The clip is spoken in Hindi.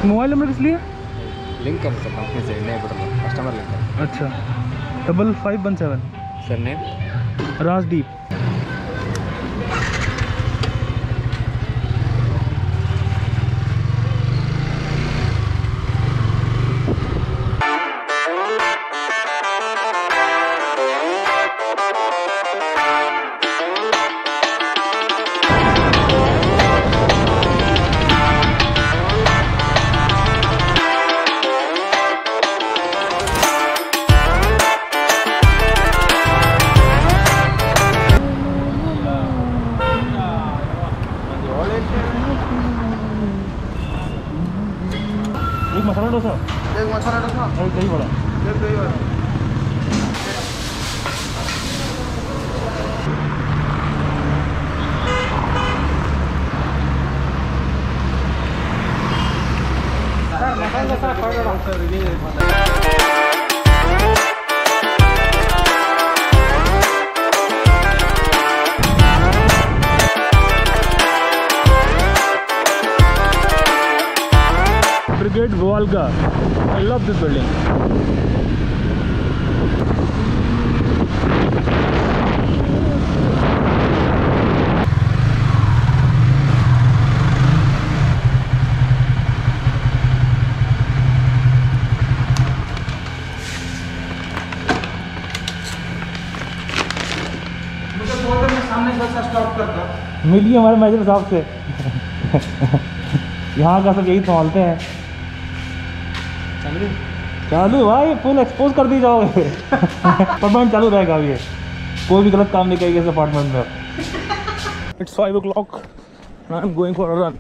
मोबाइल नंबर किस लिए? लिंक कर सकता हूँ अपने से, नए बटन कस्टमर लिंक। अच्छा 5517 सर नेम राजदीप। एक मसाला डोसा, एक मसाला डोसा, एक दही बड़ा, एक दही बड़ा। Brigade Volga. I love this building. मुझे बोलते मैं सामने बस स्टॉप करता। मिलिए हमारे मैनेजर साहब से। यहाँ का सब यही संभालते हैं। चालू भाई, फुल एक्सपोज कर दी जाओगे। अपार्टमेंट चालू रहेगा अभी, कोई भी गलत काम नहीं करेगा इस अपार्टमेंट में। It's 5 o'clock. I am going for a run.